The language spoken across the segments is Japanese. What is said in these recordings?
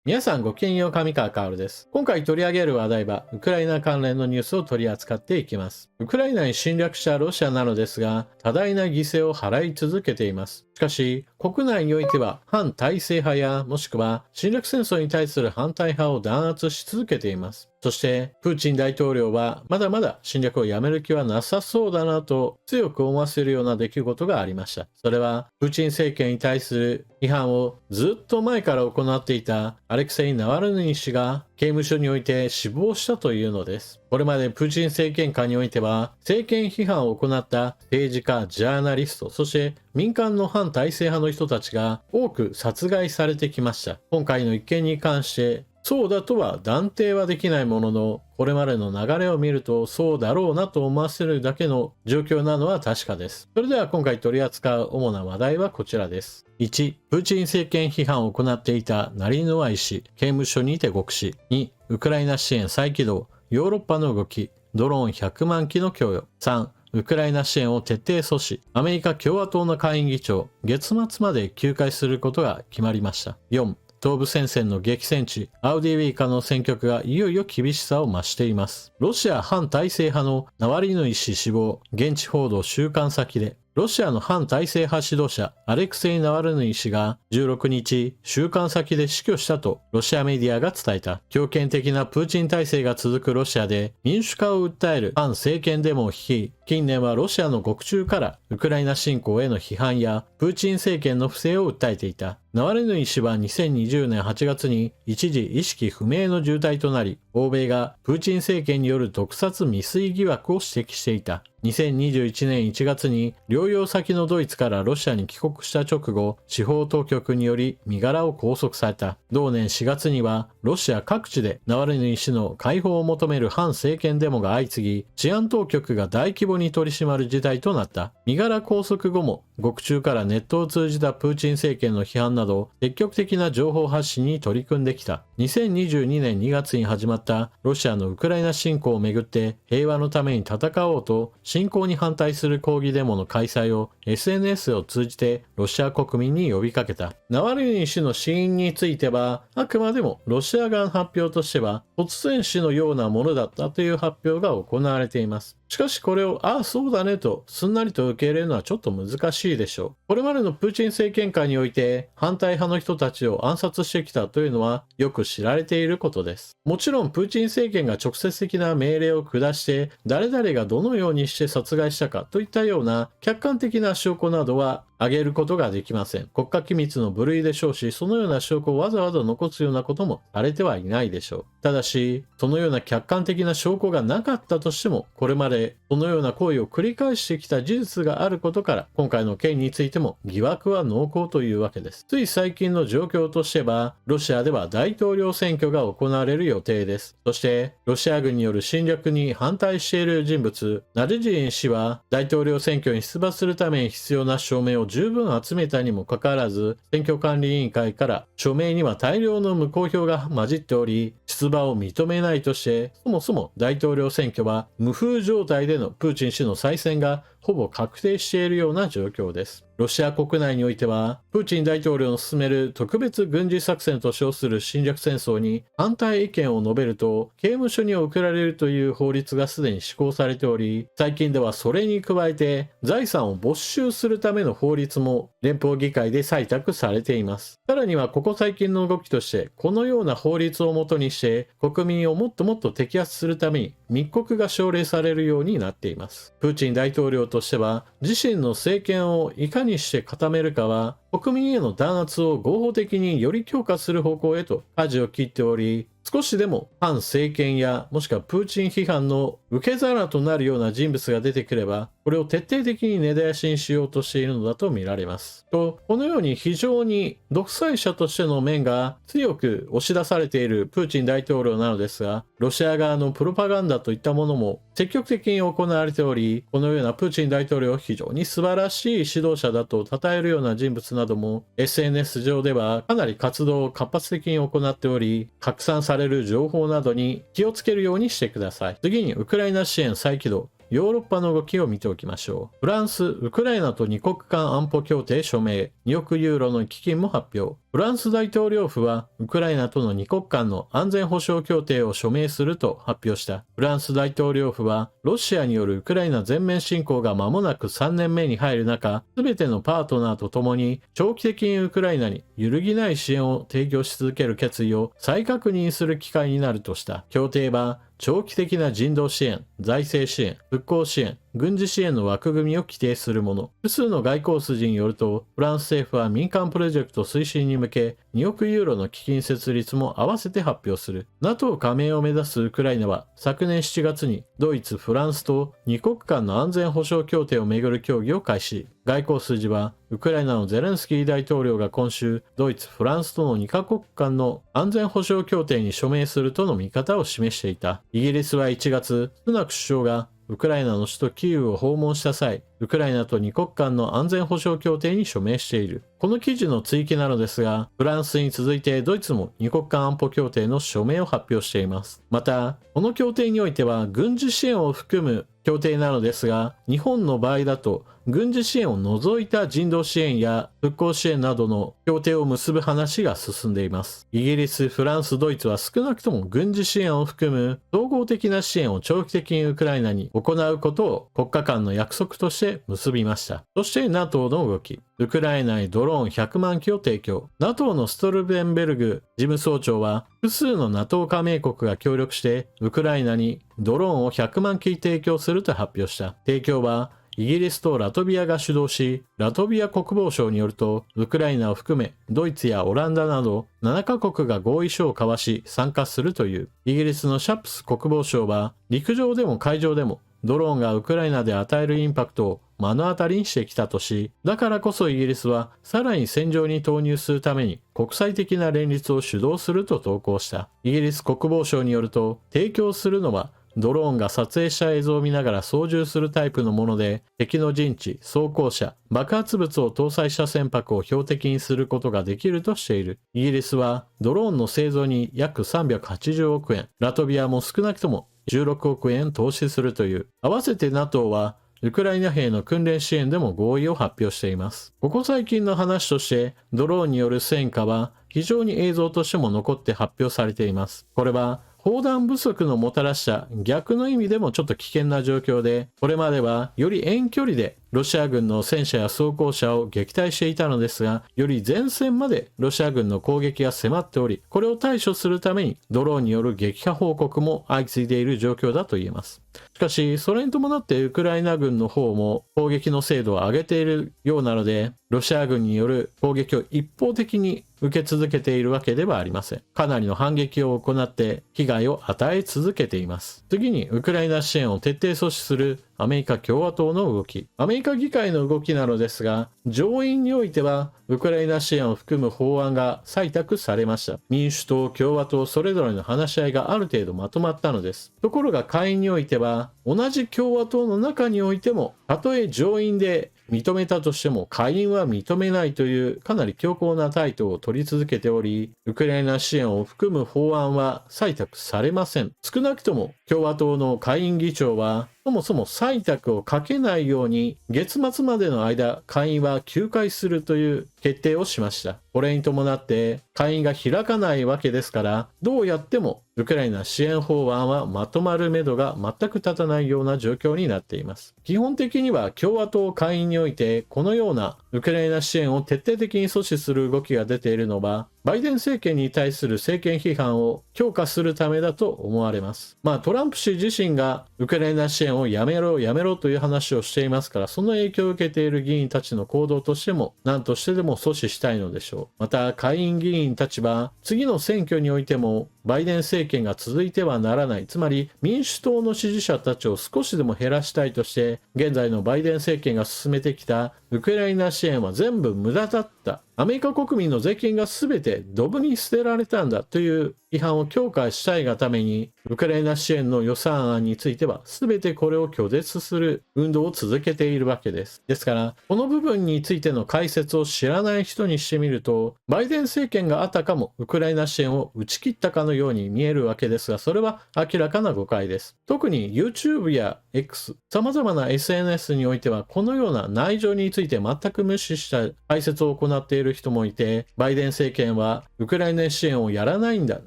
皆さんごきげんよう、上川薫です。今回取り上げる話題は、ウクライナ関連のニュースを取り扱っていきます。ウクライナに侵略したロシアなのですが、多大な犠牲を払い続けています。しかし、国内においては、反体制派や、もしくは侵略戦争に対する反対派を弾圧し続けています。そして、プーチン大統領は、まだまだ侵略をやめる気はなさそうだなと、強く思わせるような出来事がありました。それは、プーチン政権に対する批判をずっと前から行っていたアレクセイ・ナワルヌイ氏が刑務所において死亡したというのです。これまでプーチン政権下においては、政権批判を行った政治家、ジャーナリスト、そして民間の反体制派の人たちが多く殺害されてきました。今回の一件に関して、そうだとは断定はできないものの、これまでの流れを見るとそうだろうなと思わせるだけの状況なのは確かです。それでは今回取り扱う主な話題はこちらです。1、プーチン政権批判を行っていたナリノワイ氏、刑務所にて獄死。2、ウクライナ支援再起動、ヨーロッパの動き、ドローン100万機の供与。3、ウクライナ支援を徹底阻止。アメリカ共和党の下院議長、月末まで休会することが決まりました。4、東部戦線の激戦地、アウディウィーカの戦局がいよいよ厳しさを増しています。ロシア反体制派のナワリヌイ氏死亡、現地報道週刊先で、ロシアの反体制派指導者アレクセイ・ナワルヌイ氏が16日、週刊先で死去したとロシアメディアが伝えた。強権的なプーチン体制が続くロシアで民主化を訴える反政権デモを率い、近年はロシアの獄中からウクライナ侵攻への批判やプーチン政権の不正を訴えていた。ナワルヌイ氏は2020年8月に一時意識不明の重体となり、欧米がプーチン政権による毒殺未遂疑惑を指摘していた。2021年1月に療養先のドイツからロシアに帰国した直後、司法当局により身柄を拘束された。同年4月にはロシア各地でナワルヌイ氏の解放を求める反政権デモが相次ぎ、治安当局が大規模に取り締まる事態となった。身柄拘束後も獄中からネットを通じたプーチン政権の批判など積極的な情報発信に取り組んできた。2022年2月に始まったロシアのウクライナ侵攻をめぐって平和のために戦おうと侵攻に反対する抗議デモの開催を SNS を通じてロシア国民に呼びかけた。ナワルヌイ氏の死因についてはあくまでもロシア側の発表としては突然死のようなものだったという発表が行われています。しかしこれをそうだねとすんなりと受け入れるのはちょっと難しいでしょう。これまでのプーチン政権下において反対派の人たちを暗殺してきたというのはよく知られていることです。もちろんプーチン政権が直接的な命令を下して誰々がどのようにして殺害したかといったような客観的な証拠などは挙げることができません。国家機密の部類でしょうし、そのような証拠をわざわざ残すようなこともされてはいないでしょう。ただし、そのような客観的な証拠がなかったとしても、これまでそのような行為を繰り返してきた事実があることから、今回の件についても疑惑は濃厚というわけです。つい最近の状況としては、ロシアでは大統領選挙が行われる予定です。そして、ロシア軍による侵略に反対している人物、ナデジン氏は大統領選挙に出馬するために必要な署名を十分集めたにもかかわらず、選挙管理委員会から署名には大量の無効票が混じっており、出馬を認めないとして、そもそも大統領選挙は無風状態でのプーチン氏の再選がほぼ確定しているような状況です。ロシア国内においては、プーチン大統領の進める特別軍事作戦と称する侵略戦争に反対意見を述べると、刑務所に送られるという法律がすでに施行されており、最近ではそれに加えて、財産を没収するための法律も連邦議会で採択されています。さらにはここ最近の動きとして、このような法律をもとにして、国民をもっともっと摘発するために密告が奨励されるようになっています。プーチン大統領としては、自身の政権をいかにして固めるかは、国民への弾圧を合法的により強化する方向へと舵を切っており、少しでも反政権やもしくはプーチン批判の受け皿となるような人物が出てくれば、これを徹底的に根絶やしにしようとしているのだと見られます。このように非常に独裁者としての面が強く押し出されているプーチン大統領なのですが、ロシア側のプロパガンダといったものも積極的に行われており、このようなプーチン大統領を非常に素晴らしい指導者だと称えるような人物なども SNS 上ではかなり活動を活発的に行っており、拡散される情報などに気をつけるようにしてください。次にウクライナ支援再起動。ヨーロッパの動きを見ておきましょう。フランス、ウクライナと2国間安保協定署名、2億ユーロの基金も発表。フフランス大統領府はウクライナとの2国間の安全保障協定を署名すると発表した。フランス大統領府は、ロシアによるウクライナ全面侵攻が間もなく3年目に入る中、すべてのパートナーと共に長期的にウクライナに揺るぎない支援を提供し続ける決意を再確認する機会になるとした。協定は、長期的な人道支援、財政支援、復興支援、軍事支援の枠組みを規定するもの。複数の外交筋によると、フランス政府は民間プロジェクト推進に向け、2億ユーロの基金設立も合わせて発表する。NATO 加盟を目指すウクライナは、昨年7月にドイツ、フランスと2国間の安全保障協定をめぐる協議を開始。外交筋は、ウクライナのゼレンスキー大統領が今週、ドイツ、フランスとの2カ国間の安全保障協定に署名するとの見方を示していた。イギリスは1月、スナク首相がウクライナの首都キーウを訪問した際、ウクライナと2国間の安全保障協定に署名している。この記事の追記なのですが、フランスに続いてドイツも2国間安保協定の署名を発表しています。また、この協定においては軍事支援を含む協定なのですが、日本の場合だと軍事支援を除いた人道支援や復興支援などの協定を結ぶ話が進んでいます。イギリス、フランス、ドイツは少なくとも軍事支援を含む総合的な支援を長期的にウクライナに行うことを国家間の約束として結びました。そして NATO の動き。ウクライナにドローン100万機を提供。NATO のストルベンベルグ事務総長は、複数の NATO 加盟国が協力して、ウクライナにドローンを100万機提供すると発表した。提供は、イギリスとラトビアが主導し、ラトビア国防省によると、ウクライナを含め、ドイツやオランダなど7カ国が合意書を交わし参加するという。イギリスのシャップス国防相は、陸上でも海上でも、ドローンがウクライナで与えるインパクトを目の当たりにしてきたとし、だからこそイギリスはさらに戦場に投入するために国際的な連立を主導すると投稿した。イギリス国防省によると、提供するのはドローンが撮影した映像を見ながら操縦するタイプのもので、敵の陣地、装甲車、爆発物を搭載した船舶を標的にすることができるとしている。イギリスはドローンの製造に約380億円、ラトビアも少なくとも16億円投資するという。合わせて NATO はウクライナ兵の訓練支援でも合意を発表しています。ここ最近の話として、ドローンによる戦果は非常に映像としても残って発表されています。これは砲弾不足のもたらした逆の意味でもちょっと危険な状況で、これまではより遠距離でロシア軍の戦車や装甲車を撃退していたのですが、より前線までロシア軍の攻撃が迫っており、これを対処するためにドローンによる撃破報告も相次いでいる状況だと言えます。しかし、それに伴ってウクライナ軍の方も攻撃の精度を上げているようなので、ロシア軍による攻撃を一方的に受け続けているわけではありません。かなりの反撃を行って被害を与え続けています。次に、ウクライナ支援を徹底阻止するアメリカ共和党の動き。アメリカ議会の動きなのですが、上院においてはウクライナ支援を含む法案が採択されました。民主党、共和党それぞれの話し合いがある程度まとまったのです。ところが下院においては、同じ共和党の中においても、たとえ上院で認めたとしても下院は認めないというかなり強硬な態度を取り続けており、ウクライナ支援を含む法案は採択されません。少なくとも共和党の下院議長はそもそも採択をかけないように月末までの間下院は休会するという決定をしました。これに伴って下院が開かないわけですから、どうやってもウクライナ支援法案はまとまるめどが全く立たないような状況になっています。基本的には共和党下院においてこのようなウクライナ支援を徹底的に阻止する動きが出ているのは、バイデン政権に対する政権批判を強化するためだと思われます。トランプ氏自身がウクライナ支援をやめろやめろという話をしていますから、その影響を受けている議員たちの行動としても何としてでも阻止したいのでしょう。また下院議員たちは次の選挙においてもバイデン政権が続いてはならない、つまり民主党の支持者たちを少しでも減らしたいとして、現在のバイデン政権が進めてきたウクライナ支援は全部無駄だった、アメリカ国民の税金が全てドブに捨てられたんだという批判を強化したいがために、ウクライナ支援の予算案については、全てこれを拒絶する運動を続けているわけです。ですから、この部分についての解説を知らない人にしてみると、バイデン政権があたかもウクライナ支援を打ち切ったかのように見えるわけですが、それは明らかな誤解です。特に YouTube や X、様々な SNS においては、このような内情について全く無視した解説を行っている人もいて、バイデン政権はウクライナ支援をやらないんだ、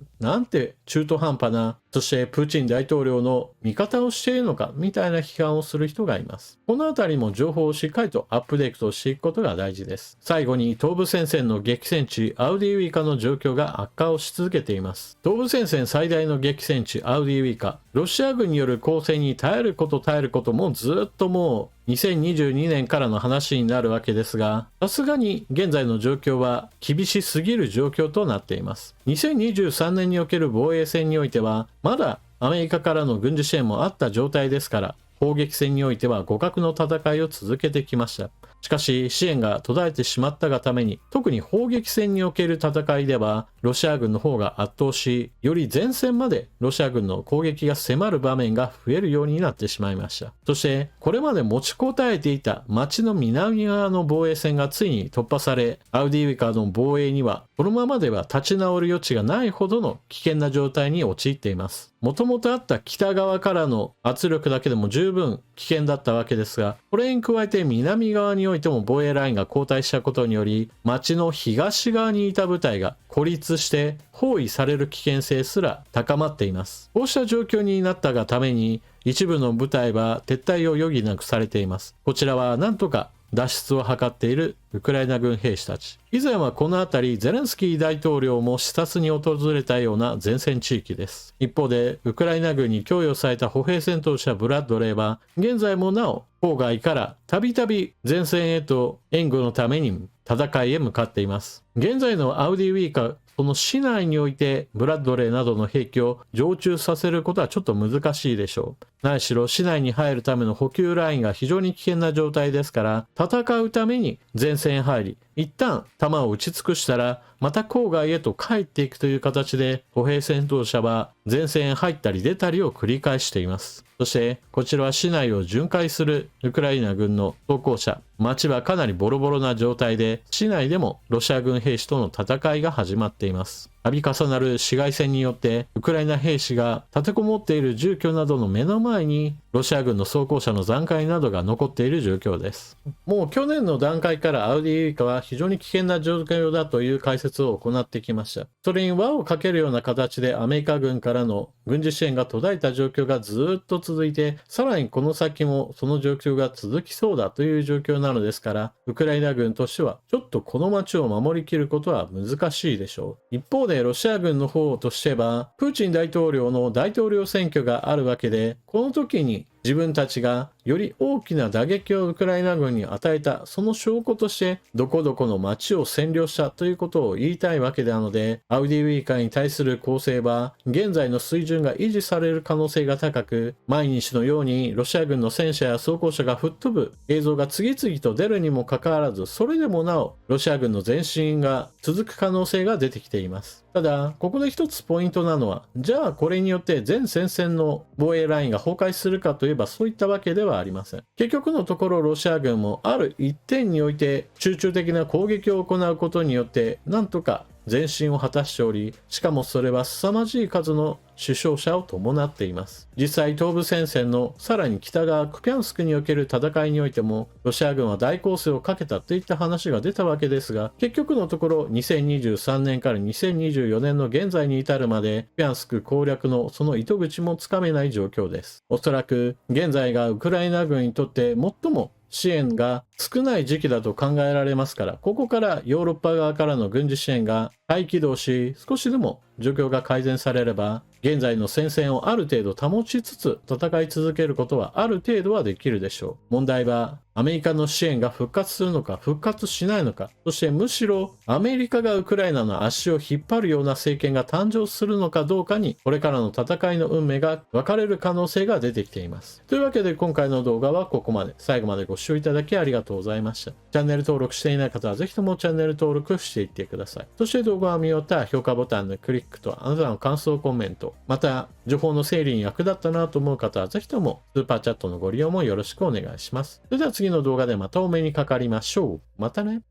なんて中途半端な、そしてプーチン大統領の味方をしているのかみたいな批判をする人がいます。このあたりも情報をしっかりとアップデートしていくことが大事です。最後に東部戦線の激戦地アウディウィカの状況が悪化をし続けています。東部戦線最大の激戦地アウディウィカ、ロシア軍による攻勢に耐えることもずっともう2022年からの話になるわけですが、さすがに現在の状況は厳しすぎる状況となっています。2023年における防衛戦においては、まだアメリカからの軍事支援もあった状態ですから、砲撃戦においては互角の戦いを続けてきました。しかし支援が途絶えてしまったがために、特に砲撃戦における戦いではロシア軍の方が圧倒し、より前線までロシア軍の攻撃が迫る場面が増えるようになってしまいました。そしてこれまで持ちこたえていた町の南側の防衛線がついに突破され、アウディウィカの防衛にはこのままでは立ち直る余地がないほどの危険な状態に陥っています。もともとあった北側からの圧力だけでも十分危険だったわけですが、これに加えて南側においても防衛ラインが後退したことにより、町の東側にいた部隊が孤立して包囲される危険性すら高まっています。こうした状況になったがために、一部の部隊は撤退を余儀なくされています。こちらはなんとか脱出を図っているウクライナ軍兵士たち。以前はこの辺りゼレンスキー大統領も視察に訪れたような前線地域です。一方でウクライナ軍に供与された歩兵戦闘車ブラッドレーは現在もなお郊外からたびたび前線へと援護のために戦いへ向かっています。現在のアウディウィーカ、その市内においてブラッドレーなどの兵器を常駐させることはちょっと難しいでしょう。何しろ市内に入るための補給ラインが非常に危険な状態ですから、戦うために前線へ入り、一旦弾を撃ち尽くしたらまた郊外へと帰っていくという形で、歩兵戦闘車は前線へ入ったり出たりを繰り返しています。そしてこちらは市内を巡回するウクライナ軍の装甲車。街はかなりボロボロな状態で、市内でもロシア軍兵士との戦いが始まっています。度重なる市街戦によってウクライナ兵士が立てこもっている住居などの目の前にロシア軍の装甲車の残骸などが残っている状況です。もう去年の段階からアウディウィーカは非常に危険な状況だという解説を行ってきました。それに輪をかけるような形でアメリカ軍からの軍事支援が途絶えた状況がずっと続いて、さらにこの先もその状況が続きそうだという状況なのですから、ウクライナ軍としてはちょっとこの街を守りきることは難しいでしょう。一方でロシア軍の方としては、プーチン大統領の大統領選挙があるわけで、この時に自分たちがより大きな打撃をウクライナ軍に与えた、その証拠としてどこどこの町を占領したということを言いたいわけなので、アウディウィーカに対する攻勢は現在の水準が維持される可能性が高く、毎日のようにロシア軍の戦車や装甲車が吹っ飛ぶ映像が次々と出るにもかかわらず、それでもなおロシア軍の前進が続く可能性が出てきています。ただここで一つポイントなのは、じゃあこれによって全戦線の防衛ラインが崩壊するかといえばそういったわけではありません。結局のところロシア軍もある一点において集中的な攻撃を行うことによってなんとか前進を果たしており、しかもそれは凄まじい数の死傷者を伴っています。実際東部戦線のさらに北側クピャンスクにおける戦いにおいてもロシア軍は大攻勢をかけたといった話が出たわけですが、結局のところ2023年から2024年の現在に至るまでクピャンスク攻略のその糸口もつかめない状況です。おそらく現在がウクライナ軍にとって最も支援が少ない時期だと考えられますから、ここからヨーロッパ側からの軍事支援が再起動し、少しでも状況が改善されれば現在の戦線をある程度保ちつつ戦い続けることはある程度はできるでしょう。問題はアメリカの支援が復活するのか復活しないのか、そしてむしろアメリカがウクライナの足を引っ張るような政権が誕生するのかどうかに、これからの戦いの運命が分かれる可能性が出てきています。というわけで今回の動画はここまで。最後までご視聴いただきありがとうございました。チャンネル登録していない方はぜひともチャンネル登録していってください。そして動画画が見終わったら評価ボタンのクリックとあなたの感想コメント、また情報の整理に役立ったなと思う方はぜひともスーパーチャットのご利用もよろしくお願いします。それでは次の動画でまたお目にかかりましょう。またね。